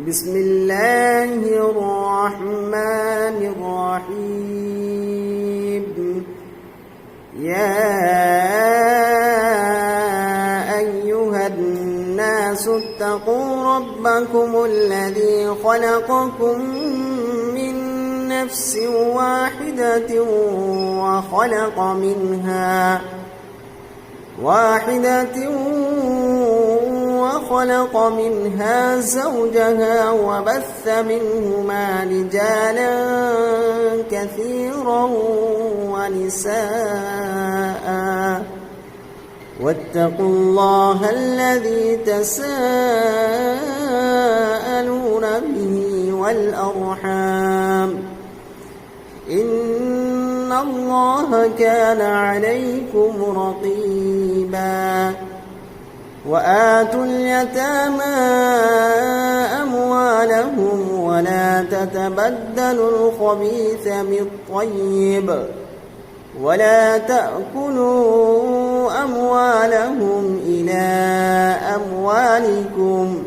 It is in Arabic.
بسم الله الرحمن الرحيم. يا أيها الناس اتقوا ربكم الذي خلقكم من نفس واحدة وخلق منها زوجها وبث منهما رجالا كثيرا ونساء، واتقوا الله الذي تساءلون به والأرحام، إن الله كان عليكم رقيبا. وآتوا اليتامى أموالهم ولا تتبدلوا الخبيث بالطيب ولا تأكلوا أموالهم إلى أموالكم